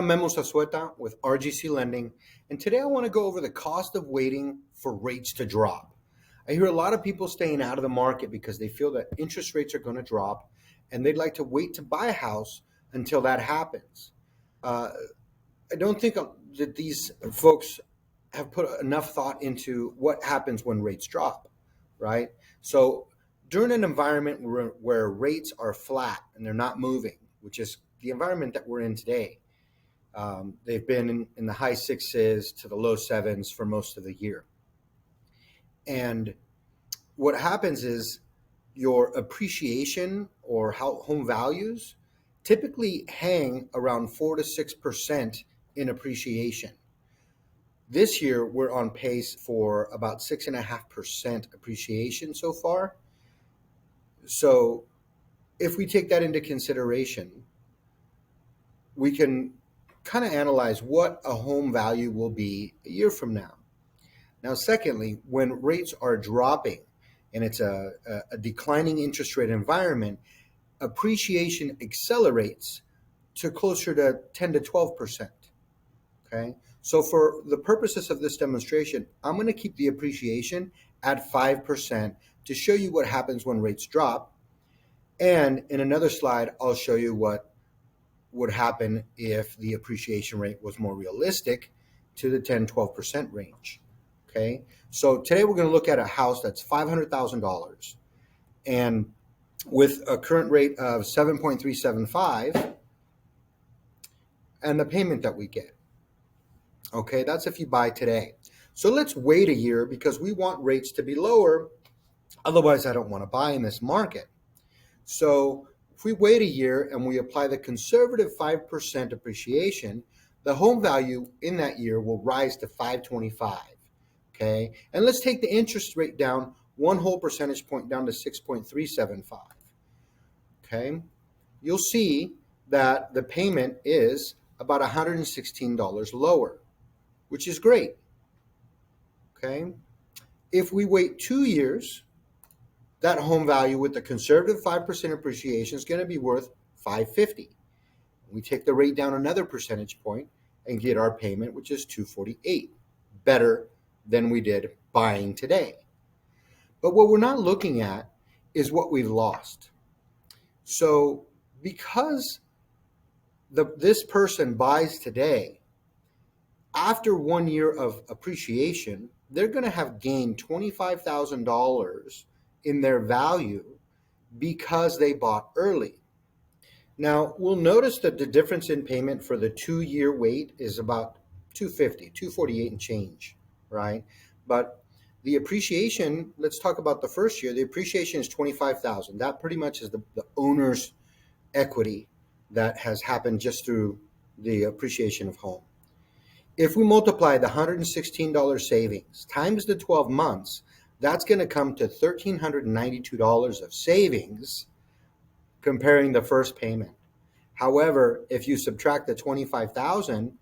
Memo Zazueta with RGC Lending, and today I want to go over the cost of waiting for rates to drop. I hear a lot of people staying out of the market because they feel that interest rates are going to drop and they'd like to wait to buy a house until that happens. I don't think that these folks have put enough thought into what happens when rates drop, right? So during an environment where rates are flat and they're not moving, which is the environment that we're in today, they've been in the high sixes to the low sevens for most of the year. And what happens is your appreciation or home values typically hang around 4 to 6% in appreciation. This year, we're on pace for about 6.5% appreciation so far. So if we take that into consideration, we can kind of analyze what a home value will be a year from now. Now, secondly, when rates are dropping and it's a declining interest rate environment, appreciation accelerates to closer to 10 to 12%. Okay, so for the purposes of this demonstration, I'm going to keep the appreciation at 5% to show you what happens when rates drop. And in another slide, I'll show you what would happen if the appreciation rate was more realistic to the 10, 12% range. Okay, so today we're going to look at a house that's $500,000 and with a current rate of 7.375 and the payment that we get. Okay, that's if you buy today. So let's wait a year because we want rates to be lower. Otherwise, I don't want to buy in this market. So if we wait a year and we apply the conservative 5% appreciation, the home value in that year will rise to 525. Okay, and let's take the interest rate down 1 whole percentage point down to 6.375. Okay, you'll see that the payment is about $116 lower, which is great. Okay, if we wait 2 years, that home value with the conservative 5% appreciation is going to be worth $550. We take the rate down another percentage point and get our payment, which is $248, better than we did buying today. But what we're not looking at is what we've lost. So because this person buys today, after 1 year of appreciation, they're going to have gained $25,000 in their value because they bought early. Now, we'll notice that the difference in payment for the 2-year wait is about $250, $248 and change, right? But the appreciation, let's talk about the first year. The appreciation is $25,000. That pretty much is the owner's equity that has happened just through the appreciation of home. If we multiply the $116 savings times the 12 months, that's going to come to $1,392 of savings comparing the first payment. However, if you subtract the $25,000,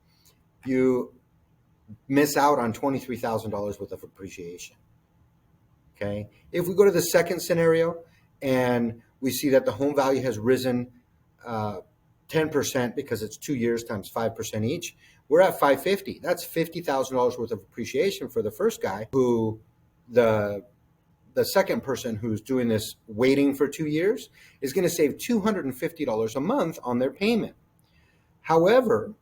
you miss out on $23,000 worth of appreciation. Okay. If we go to the second scenario and we see that the home value has risen 10% because it's 2 years times 5% each, we're at $550. That's $50,000 worth of appreciation for the first guy who the second person who's doing this waiting for 2 years is going to save $250 a month on their payment. However,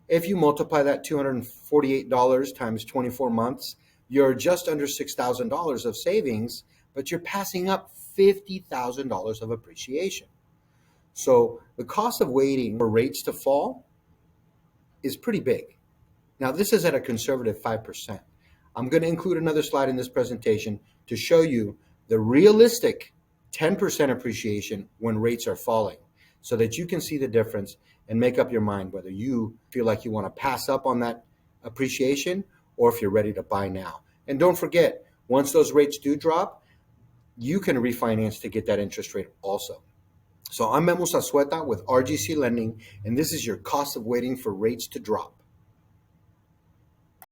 if you multiply that $248 times 24 months, you're just under $6,000 of savings, but you're passing up $50,000 of appreciation. So the cost of waiting for rates to fall is pretty big. Now, this is at a conservative 5%. I'm going to include another slide in this presentation to show you the realistic 10% appreciation when rates are falling so that you can see the difference and make up your mind whether you feel like you want to pass up on that appreciation or if you're ready to buy now. And don't forget, once those rates do drop, you can refinance to get that interest rate also. So I'm Memo Zazueta with RGC Lending, and this is your cost of waiting for rates to drop.